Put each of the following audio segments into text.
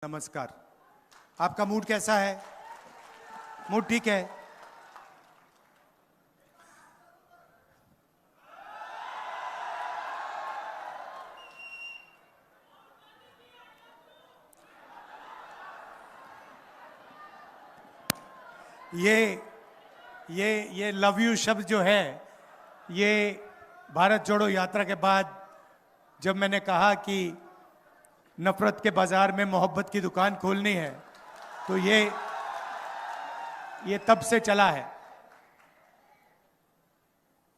नमस्कार। आपका मूड कैसा है? मूड ठीक है? ये लव यू शब्द जो है, ये भारत जोड़ो यात्रा के बाद जब मैंने कहा कि नफरत के बाजार में मोहब्बत की दुकान खोलनी है, तो ये तब से चला है।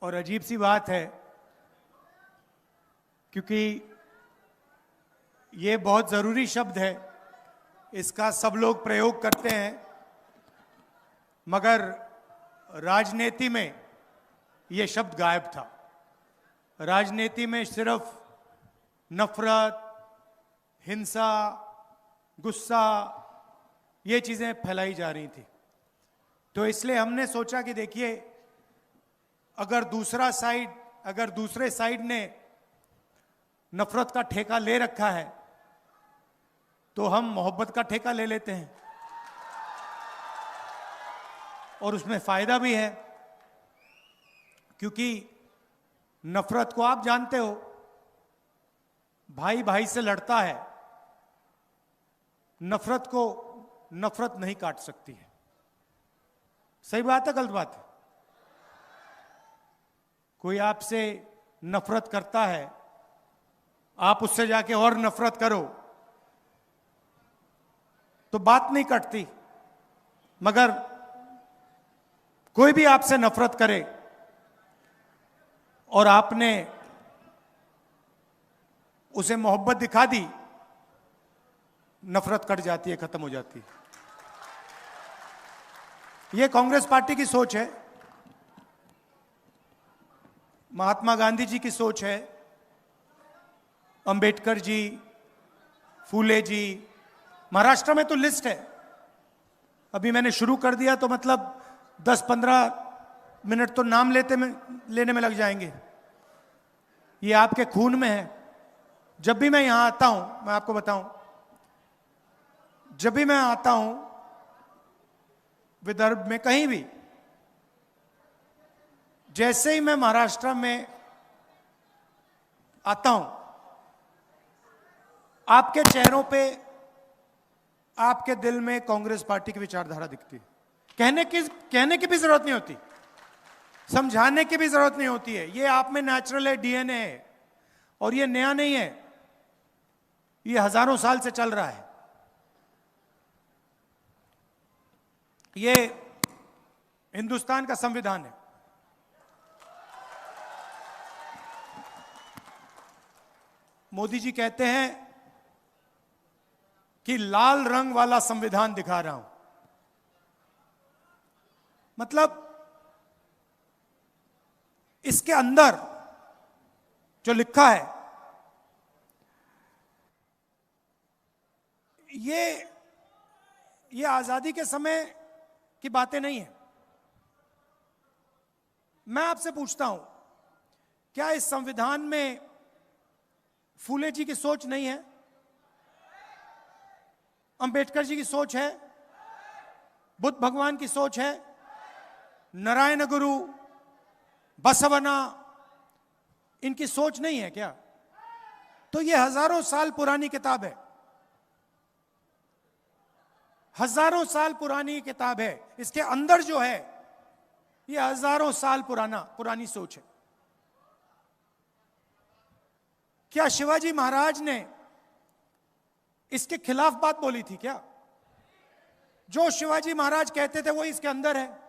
और अजीब सी बात है, क्योंकि ये बहुत जरूरी शब्द है, इसका सब लोग प्रयोग करते हैं, मगर राजनीति में ये शब्द गायब था। राजनीति में सिर्फ नफरत, हिंसा, गुस्सा, ये चीजें फैलाई जा रही थी। तो इसलिए हमने सोचा कि देखिए, अगर दूसरे साइड ने नफरत का ठेका ले रखा है, तो हम मोहब्बत का ठेका ले लेते हैं, और उसमें फायदा भी है। क्योंकि नफरत को आप जानते हो, भाई भाई से लड़ता है, नफरत को नफरत नहीं काट सकती है। सही बात है, गलत बात है? कोई आपसे नफरत करता है, आप उससे जाके और नफरत करो तो बात नहीं कटती। मगर कोई भी आपसे नफरत करे और आपने उसे मोहब्बत दिखा दी, नफरत कट जाती है, खत्म हो जाती है। यह कांग्रेस पार्टी की सोच है, महात्मा गांधी जी की सोच है, अंबेडकर जी, फूले जी। महाराष्ट्र में तो लिस्ट है, अभी मैंने शुरू कर दिया तो मतलब 10-15 मिनट तो नाम लेने में लग जाएंगे। ये आपके खून में है। जब भी मैं यहां आता हूं, मैं आपको बताऊं, जब भी मैं आता हूं विदर्भ में कहीं भी, जैसे ही मैं महाराष्ट्र में आता हूं, आपके चेहरों पे, आपके दिल में कांग्रेस पार्टी की विचारधारा दिखती है। कहने की भी जरूरत नहीं होती, समझाने की भी जरूरत नहीं होती है। ये आप में नेचुरल है, डीएनए है, और ये नया नहीं है, ये हजारों साल से चल रहा है। ये हिंदुस्तान का संविधान है। मोदी जी कहते हैं कि लाल रंग वाला संविधान दिखा रहा हूं। मतलब इसके अंदर जो लिखा है, ये आजादी के समय की बातें नहीं है। मैं आपसे पूछता हूं, क्या इस संविधान में फूले जी की सोच नहीं है? अंबेडकर जी की सोच है? बुद्ध भगवान की सोच है? नारायण गुरु, बसवना, इनकी सोच नहीं है क्या? तो ये हजारों साल पुरानी किताब है, हजारों साल पुरानी किताब है। इसके अंदर जो है, ये हजारों साल पुरानी सोच है। क्या शिवाजी महाराज ने इसके खिलाफ बात बोली थी क्या? जो शिवाजी महाराज कहते थे वो इसके अंदर है।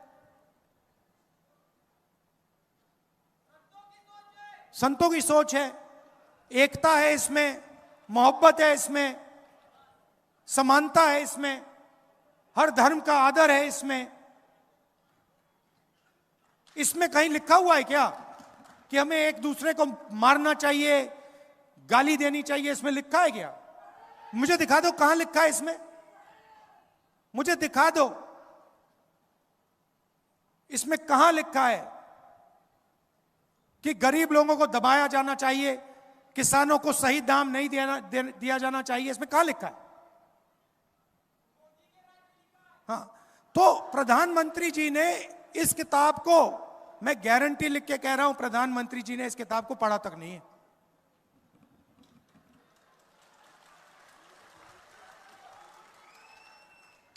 संतों की सोच है, एकता है इसमें, मोहब्बत है इसमें, समानता है इसमें, हर धर्म का आदर है इसमें। इसमें कहीं लिखा हुआ है क्या कि हमें एक दूसरे को मारना चाहिए, गाली देनी चाहिए? इसमें लिखा है क्या? मुझे दिखा दो कहां लिखा है इसमें, मुझे दिखा दो इसमें कहां लिखा है कि गरीब लोगों को दबाया जाना चाहिए, किसानों को सही दाम नहीं दिया जाना चाहिए। इसमें कहां लिखा है? हाँ, तो प्रधानमंत्री जी ने इस किताब को, मैं गारंटी लिख के कह रहा हूं, प्रधानमंत्री जी ने इस किताब को पढ़ा तक नहीं है।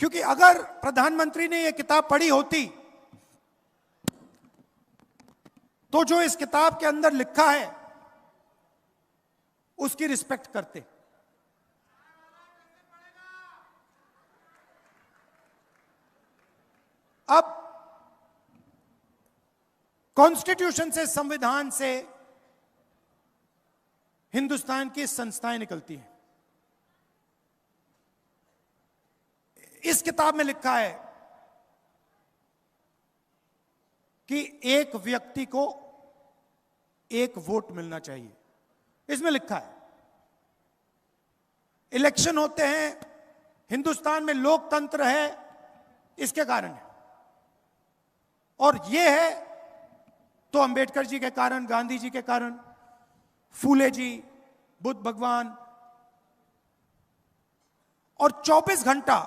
क्योंकि अगर प्रधानमंत्री ने यह किताब पढ़ी होती तो जो इस किताब के अंदर लिखा है उसकी रिस्पेक्ट करते। अब कॉन्स्टिट्यूशन से, संविधान से हिंदुस्तान की संस्थाएं निकलती हैं। इस किताब में लिखा है कि एक व्यक्ति को एक वोट मिलना चाहिए। इसमें लिखा है, इलेक्शन होते हैं, हिंदुस्तान में लोकतंत्र है, इसके कारण है। और यह है तो अंबेडकर जी के कारण, गांधी जी के कारण, फूले जी, बुद्ध भगवान, और 24 घंटा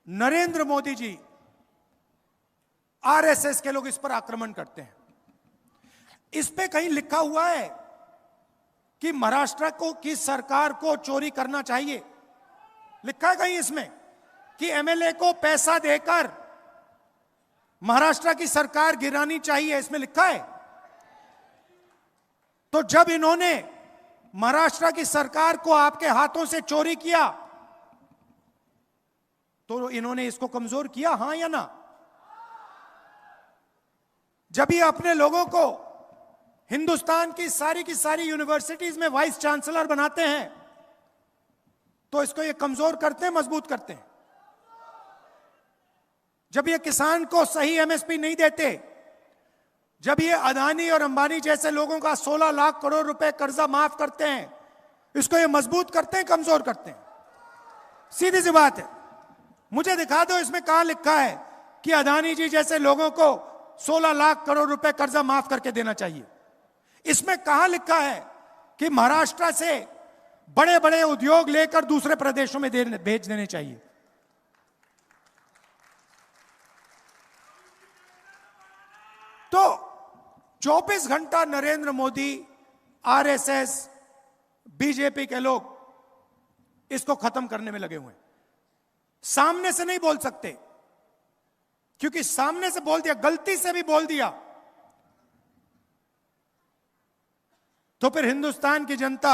नरेंद्र मोदी जी, आरएसएस के लोग इस पर आक्रमण करते हैं। इस पे कहीं लिखा हुआ है कि महाराष्ट्र को की सरकार को चोरी करना चाहिए? लिखा है कहीं इसमें कि एमएलए को पैसा देकर महाराष्ट्र की सरकार गिरानी चाहिए? इसमें लिखा है? तो जब इन्होंने महाराष्ट्र की सरकार को आपके हाथों से चोरी किया तो इन्होंने इसको कमजोर किया, हां या ना? जब ये अपने लोगों को हिंदुस्तान की सारी यूनिवर्सिटीज में वाइस चांसलर बनाते हैं तो इसको ये कमजोर करते हैं, मजबूत करते हैं। जब ये किसान को सही एमएसपी नहीं देते, जब ये अदानी और अंबानी जैसे लोगों का 16 लाख करोड़ रुपए कर्जा माफ करते हैं, इसको ये मजबूत करते हैं, कमजोर करते हैं? सीधी सी बात है। मुझे दिखा दो इसमें कहां लिखा है कि अदानी जी जैसे लोगों को 16 लाख करोड़ रुपए कर्जा माफ करके देना चाहिए? इसमें कहां लिखा है कि महाराष्ट्र से बड़े बड़े उद्योग लेकर दूसरे प्रदेशों में भेज देने चाहिए? तो 24 घंटा नरेंद्र मोदी, आरएसएस, बीजेपी के लोग इसको खत्म करने में लगे हुए हैं। सामने से नहीं बोल सकते, क्योंकि सामने से बोल दिया, गलती से भी बोल दिया तो फिर हिंदुस्तान की जनता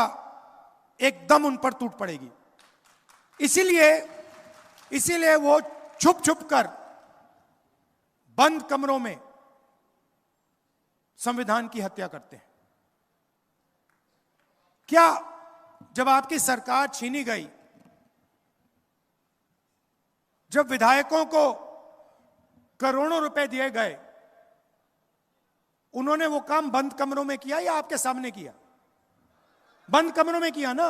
एकदम उन पर टूट पड़ेगी। इसीलिए वो छुप छुप कर बंद कमरों में संविधान की हत्या करते हैं। क्या जब आपकी सरकार छीनी गई, जब विधायकों को करोड़ों रुपए दिए गए, उन्होंने वो काम बंद कमरों में किया या आपके सामने किया? बंद कमरों में किया ना।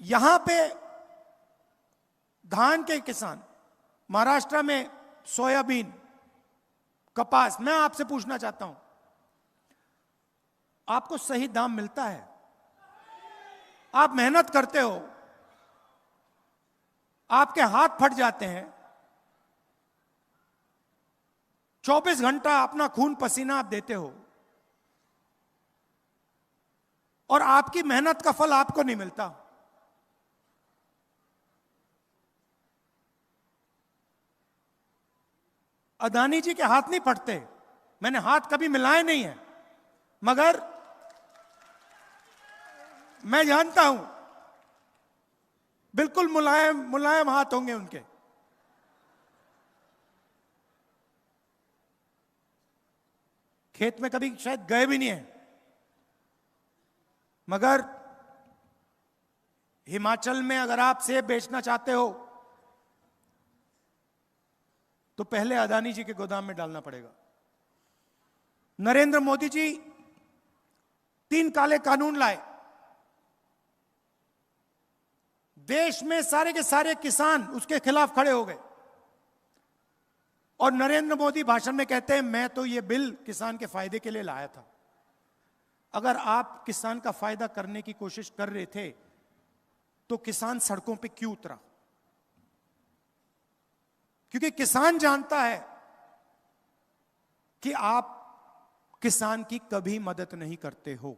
यहां पे धान के किसान, महाराष्ट्र में सोयाबीन, कपास, मैं आपसे पूछना चाहता हूं, आपको सही दाम मिलता है? आप मेहनत करते हो, आपके हाथ फट जाते हैं, 24 घंटा अपना खून पसीना आप देते हो और आपकी मेहनत का फल आपको नहीं मिलता। अदानी जी के हाथ नहीं फटते, मैंने हाथ कभी मिलाए नहीं है, मगर मैं जानता हूं बिल्कुल मुलायम मुलायम हाथ होंगे उनके। खेत में कभी शायद गए भी नहीं है, मगर हिमाचल में अगर आप सेब बेचना चाहते हो तो पहले अदानी जी के गोदाम में डालना पड़ेगा। नरेंद्र मोदी जी 3 काले कानून लाए, देश में सारे के सारे किसान उसके खिलाफ खड़े हो गए और नरेंद्र मोदी भाषण में कहते हैं मैं तो ये बिल किसान के फायदे के लिए लाया था। अगर आप किसान का फायदा करने की कोशिश कर रहे थे तो किसान सड़कों पे क्यों उतरा? क्योंकि किसान जानता है कि आप किसान की कभी मदद नहीं करते हो।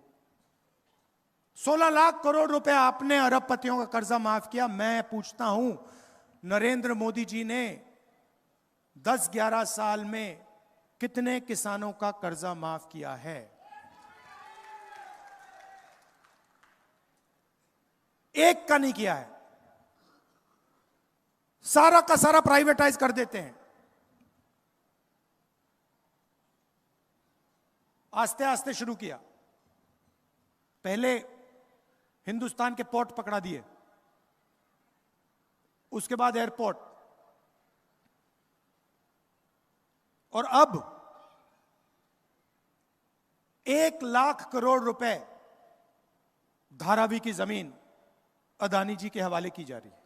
16 लाख करोड़ रुपए आपने अरबपतियों का कर्जा माफ किया। मैं पूछता हूं, नरेंद्र मोदी जी ने 10-11 साल में कितने किसानों का कर्जा माफ किया है? एक का नहीं किया है। सारा का सारा प्राइवेटाइज कर देते हैं। आस्ते आस्ते शुरू किया। पहले हिंदुस्तान के पोर्ट पकड़ा दिए, उसके बाद एयरपोर्ट, और अब 1 लाख करोड़ रुपए धारावी की जमीन अदानी जी के हवाले की जा रही है।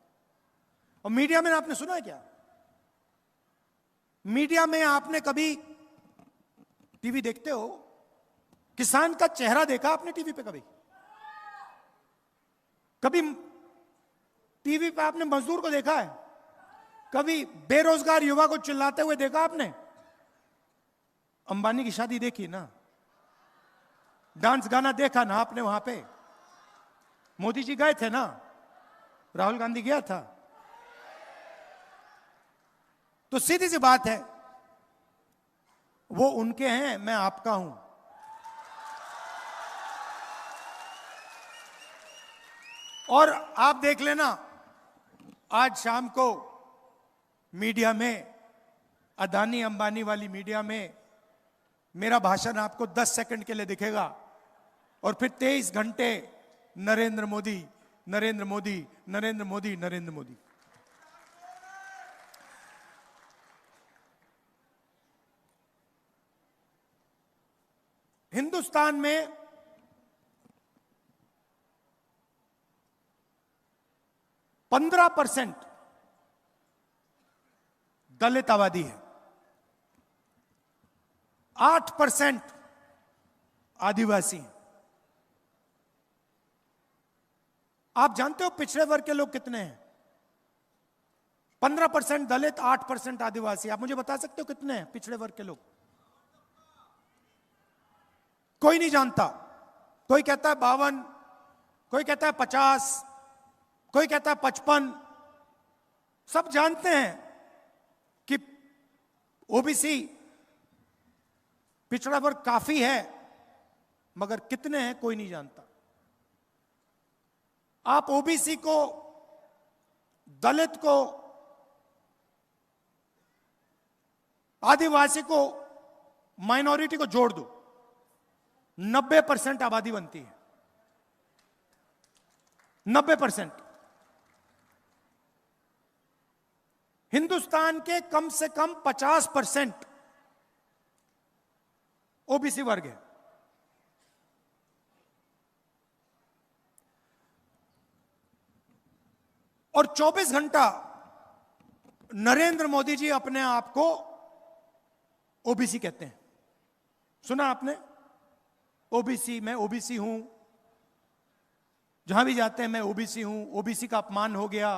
और मीडिया में आपने सुना है क्या? मीडिया में आपने कभी, टीवी देखते हो, किसान का चेहरा देखा आपने टीवी पे? कभी टीवी पे आपने मजदूर को देखा है? कभी बेरोजगार युवा को चिल्लाते हुए देखा आपने? अंबानी की शादी देखी ना, डांस गाना देखा ना आपने वहां पे? मोदी जी गए थे ना, राहुल गांधी गया था। तो सीधी सी बात है, वो उनके हैं, मैं आपका हूं। और आप देख लेना, आज शाम को मीडिया में, अदानी अंबानी वाली मीडिया में, मेरा भाषण आपको 10 सेकंड के लिए दिखेगा और फिर 23 घंटे नरेंद्र मोदी, नरेंद्र मोदी, नरेंद्र मोदी, नरेंद्र मोदी। हिंदुस्तान में 15% दलित आबादी है, 8% आदिवासी हैं। आप जानते हो पिछड़े वर्ग के लोग कितने हैं? 15% दलित, 8% आदिवासी। आप मुझे बता सकते हो कितने हैं पिछड़े वर्ग के लोग? कोई नहीं जानता। कोई कहता है 52, कोई कहता है 50, कोई कहता है 55। सब जानते हैं कि ओबीसी पिछड़ा वर्ग काफी है, मगर कितने हैं कोई नहीं जानता। आप ओबीसी को, दलित को, आदिवासी को, माइनॉरिटी को जोड़ दो, 90% आबादी बनती है। 90%। हिंदुस्तान के कम से कम 50% ओबीसी वर्ग है। और 24 घंटा नरेंद्र मोदी जी अपने आप को ओबीसी कहते हैं। सुना आपने? ओबीसी, मैं ओबीसी हूं, जहां भी जाते हैं मैं ओबीसी हूं, ओबीसी का अपमान हो गया।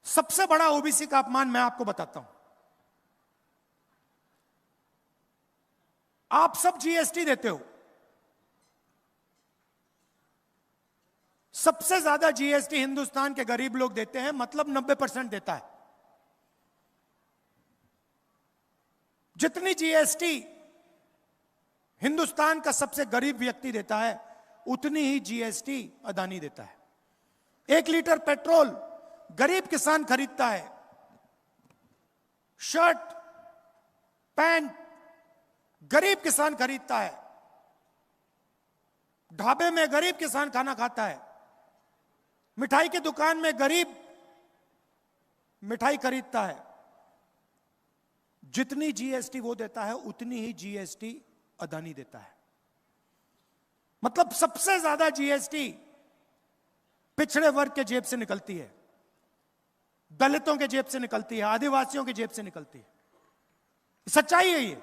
सबसे बड़ा ओबीसी का अपमान मैं आपको बताता हूं। आप सब जीएसटी देते हो, सबसे ज्यादा जीएसटी हिंदुस्तान के गरीब लोग देते हैं, मतलब 90% देता है। जितनी जीएसटी हिंदुस्तान का सबसे गरीब व्यक्ति देता है, उतनी ही जीएसटी अदानी देता है। 1 लीटर पेट्रोल गरीब किसान खरीदता है, शर्ट पैंट गरीब किसान खरीदता है, ढाबे में गरीब किसान खाना खाता है, मिठाई की दुकान में गरीब मिठाई खरीदता है। जितनी जीएसटी वो देता है, उतनी ही जीएसटी अदानी देता है। मतलब सबसे ज्यादा जीएसटी पिछड़े वर्ग के जेब से निकलती है, दलितों के जेब से निकलती है, आदिवासियों की जेब से निकलती है। सच्चाई है ये।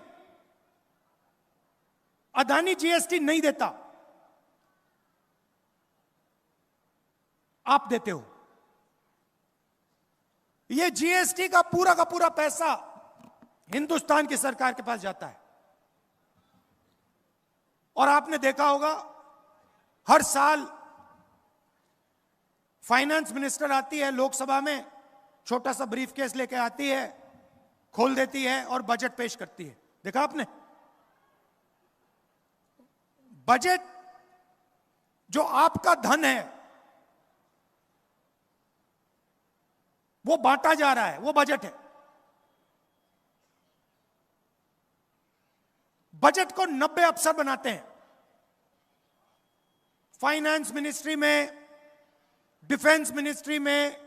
अदानी जीएसटी नहीं देता, आप देते हो। ये जीएसटी का पूरा पैसा हिंदुस्तान की सरकार के पास जाता है। और आपने देखा होगा हर साल फाइनेंस मिनिस्टर आती है लोकसभा में, छोटा सा ब्रीफ केस लेके आती है, खोल देती है और बजट पेश करती है। देखा आपने? बजट जो आपका धन है वो बांटा जा रहा है, वो बजट है। बजट को 90 अफसर बनाते हैं। फाइनेंस मिनिस्ट्री में, डिफेंस मिनिस्ट्री में,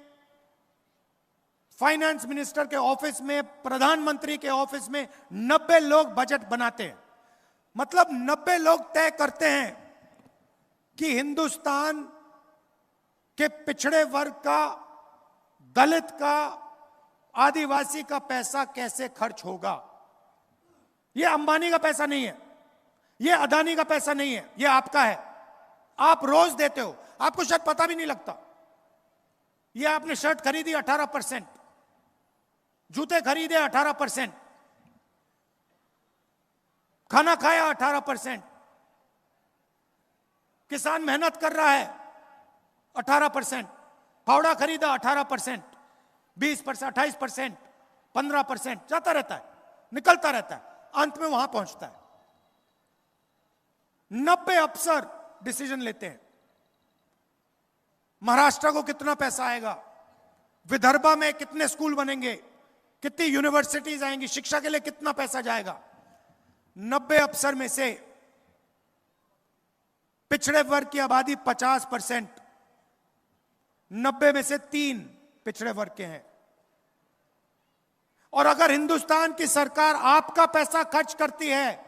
फाइनेंस मिनिस्टर के ऑफिस में, प्रधानमंत्री के ऑफिस में 90 लोग बजट बनाते हैं। मतलब 90 लोग तय करते हैं कि हिंदुस्तान के पिछड़े वर्ग का, दलित का, आदिवासी का पैसा कैसे खर्च होगा। यह अंबानी का पैसा नहीं है, यह अदानी का पैसा नहीं है, यह आपका है। आप रोज देते हो, आपको शायद पता भी नहीं लगता। यह आपने शर्ट खरीदी 18%, जूते खरीदे 18%, खाना खाया 18%, किसान मेहनत कर रहा है 18%, फावड़ा खरीदा 18%, 20%, 28%, 15%, जाता रहता है, निकलता रहता है, अंत में वहां पहुंचता है। 90 अफसर डिसीजन लेते हैं। महाराष्ट्र को कितना पैसा आएगा, विदर्भा में कितने स्कूल बनेंगे, कितनी यूनिवर्सिटीज आएंगी, शिक्षा के लिए कितना पैसा जाएगा। 90 अफसर में से पिछड़े वर्ग की आबादी 50%, 90 में से 3 पिछड़े वर्ग के हैं। और अगर हिंदुस्तान की सरकार आपका पैसा खर्च करती है,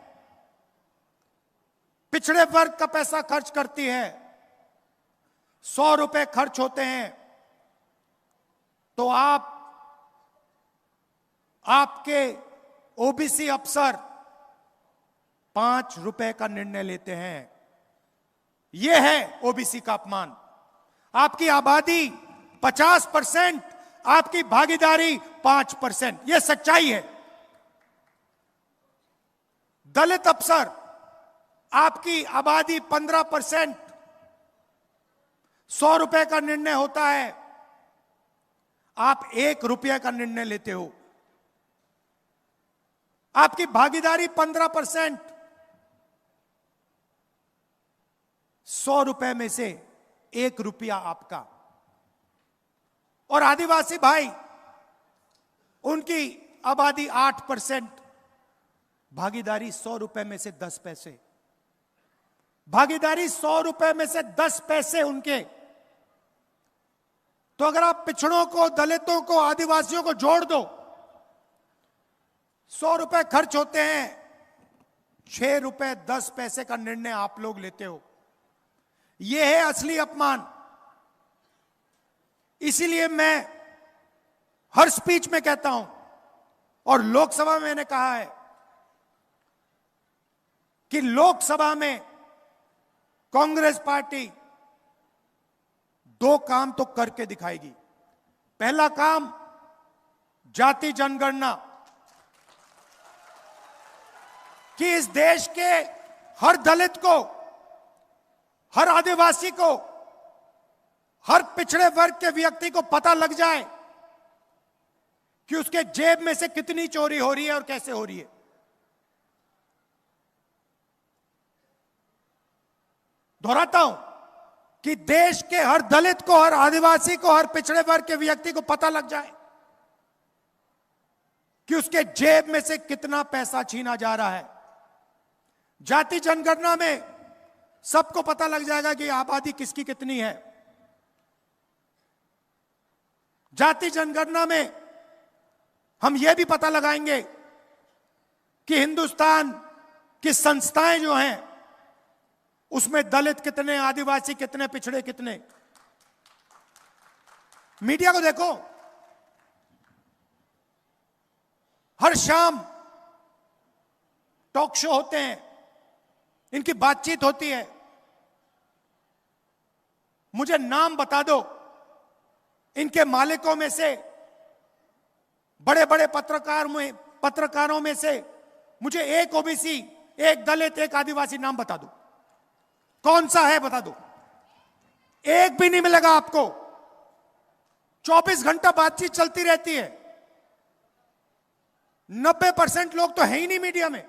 पिछड़े वर्ग का पैसा खर्च करती है, 100 रुपए खर्च होते हैं, तो आपके ओबीसी अफसर 5 रुपए का निर्णय लेते हैं। यह है ओबीसी का अपमान। आपकी आबादी 50%, आपकी भागीदारी 5%, यह सच्चाई है। दलित अफसर, आपकी आबादी 15%, 100 रुपए का निर्णय होता है, आप 1 रुपये का निर्णय लेते हो। आपकी भागीदारी 15%, 100 रुपए में से 1 रुपया आपका। और आदिवासी भाई, उनकी आबादी 8%, भागीदारी 100 रुपए में से 10 पैसे। भागीदारी 100 रुपए में से 10 पैसे उनके। तो अगर आप पिछड़ों को, दलितों को, आदिवासियों को जोड़ दो, 100 रुपए खर्च होते हैं, 6 रुपए 10 पैसे का निर्णय आप लोग लेते हो। यह है असली अपमान। इसीलिए मैं हर स्पीच में कहता हूं, और लोकसभा में मैंने कहा है कि लोकसभा में कांग्रेस पार्टी 2 काम तो करके दिखाएगी। पहला काम, जाति जनगणना, कि इस देश के हर दलित को, हर आदिवासी को, हर पिछड़े वर्ग के व्यक्ति को पता लग जाए कि उसके जेब में से कितनी चोरी हो रही है और कैसे हो रही है। दोहराता हूं कि देश के हर दलित को, हर आदिवासी को, हर पिछड़े वर्ग के व्यक्ति को पता लग जाए कि उसके जेब में से कितना पैसा छीना जा रहा है। जाति जनगणना में सबको पता लग जाएगा कि आबादी किसकी कितनी है। जाति जनगणना में हम यह भी पता लगाएंगे कि हिंदुस्तान की संस्थाएं जो हैं उसमें दलित कितने, आदिवासी कितने, पिछड़े कितने। मीडिया को देखो, हर शाम टॉक शो होते हैं, इनकी बातचीत होती है, मुझे नाम बता दो इनके मालिकों में से, बड़े बड़े पत्रकारों में से मुझे एक ओबीसी, एक दलित, एक आदिवासी नाम बता दो, कौन सा है बता दो। एक भी नहीं मिलेगा आपको। 24 घंटा बातचीत चलती रहती है। 90% लोग तो है ही नहीं मीडिया में।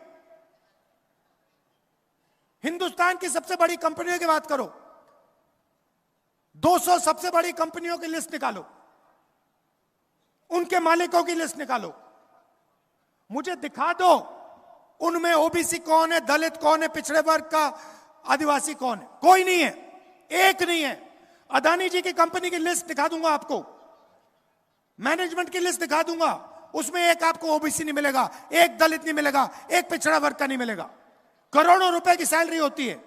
हिंदुस्तान की सबसे बड़ी कंपनियों की बात करो, 200 सबसे बड़ी कंपनियों की लिस्ट निकालो, उनके मालिकों की लिस्ट निकालो, मुझे दिखा दो उनमें ओबीसी कौन है, दलित कौन है, पिछड़े वर्ग का आदिवासी कौन है। कोई नहीं है, एक नहीं है। अदानी जी की कंपनी की लिस्ट दिखा दूंगा आपको, मैनेजमेंट की लिस्ट दिखा दूंगा, उसमें एक आपको ओबीसी नहीं मिलेगा, एक दलित नहीं मिलेगा, एक पिछड़ा वर्ग का नहीं मिलेगा। करोड़ों रुपए की सैलरी होती है,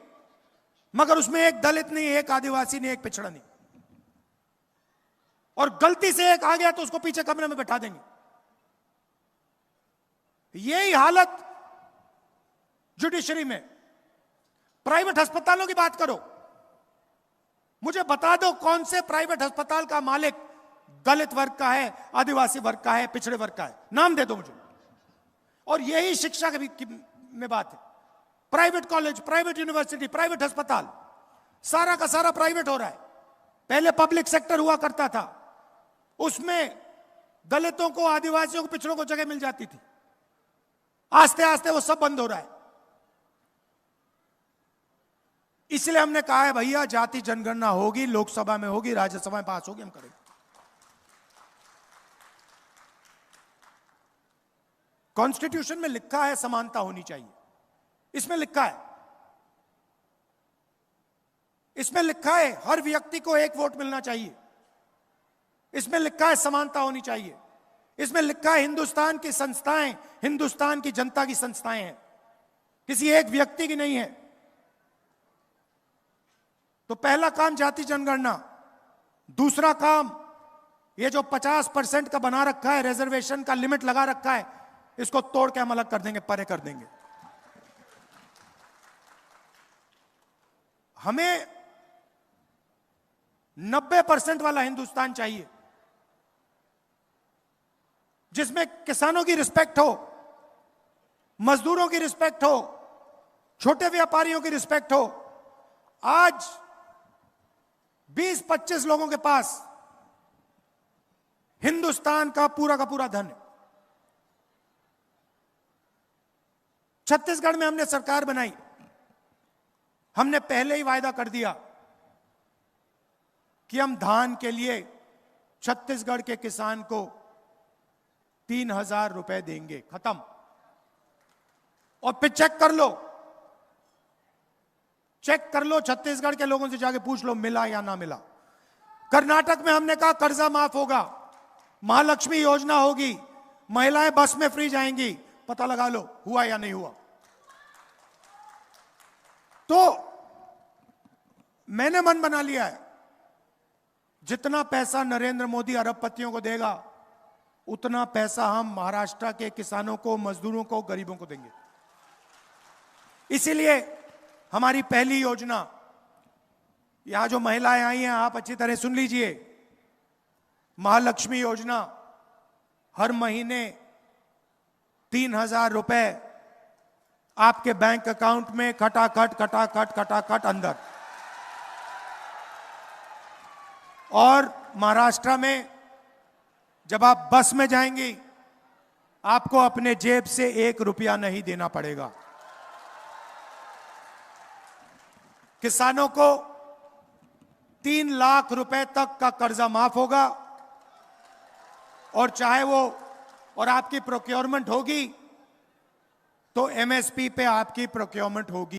मगर उसमें एक दलित नहीं, एक आदिवासी नहीं, एक पिछड़ा नहीं। और गलती से एक आ गया तो उसको पीछे कमरे में बैठा देंगे। यही हालत जुडिशरी में। प्राइवेट अस्पतालों की बात करो, मुझे बता दो कौन से प्राइवेट अस्पताल का मालिक दलित वर्ग का है, आदिवासी वर्ग का है, पिछड़े वर्ग का है, नाम दे दो मुझे। और यही शिक्षा में बात है। Private college, private university, private अस्पताल, सारा का सारा प्राइवेट हो रहा है। पहले पब्लिक सेक्टर हुआ करता था, उसमें दलितों को, आदिवासियों को, पिछड़ों को जगह मिल जाती थी। आस्ते आस्ते वो सब बंद हो रहा है। इसलिए हमने कहा है भैया जाति जनगणना होगी, लोकसभा में होगी, राज्यसभा में पास होगी, हम करेंगे। कॉन्स्टिट्यूशन में लिखा है समानता होनी चाहिए, इसमें लिखा है, इसमें लिखा है हर व्यक्ति को एक वोट मिलना चाहिए, इसमें लिखा है समानता होनी चाहिए, इसमें लिखा है हिंदुस्तान की संस्थाएं हिंदुस्तान की जनता की संस्थाएं हैं, किसी एक व्यक्ति की नहीं है। तो पहला काम जाति जनगणना, दूसरा काम ये जो 50% का बना रखा है, रिजर्वेशन का लिमिट लगा रखा है, इसको तोड़ के हम अलग कर देंगे, परे कर देंगे। हमें 90% वाला हिंदुस्तान चाहिए, जिसमें किसानों की रिस्पेक्ट हो, मजदूरों की रिस्पेक्ट हो, छोटे व्यापारियों की रिस्पेक्ट हो। आज 20-25 लोगों के पास हिंदुस्तान का पूरा धन है। छत्तीसगढ़ में हमने सरकार बनाई, हमने पहले ही वायदा कर दिया कि हम धान के लिए छत्तीसगढ़ के किसान को 3,000 रुपए देंगे, खत्म। और फिर चेक कर लो, छत्तीसगढ़ के लोगों से जाके पूछ लो मिला या ना मिला। कर्नाटक में हमने कहा कर्जा माफ होगा, महालक्ष्मी योजना होगी, महिलाएं बस में फ्री जाएंगी, पता लगा लो हुआ या नहीं हुआ। तो मैंने मन बना लिया है, जितना पैसा नरेंद्र मोदी अरबपतियों को देगा, उतना पैसा हम महाराष्ट्र के किसानों को, मजदूरों को, गरीबों को देंगे। इसीलिए हमारी पहली योजना, यहां जो महिलाएं आई हैं आप अच्छी तरह सुन लीजिए, महालक्ष्मी योजना, हर महीने 3,000 रुपए आपके बैंक अकाउंट में खटाखट अंदर। और महाराष्ट्र में जब आप बस में जाएंगी, आपको अपने जेब से 1 रुपया नहीं देना पड़ेगा। किसानों को 3 लाख रुपए तक का कर्जा माफ होगा, और चाहे वो, और आपकी प्रोक्योरमेंट होगी तो एमएसपी पे आपकी प्रोक्योरमेंट होगी।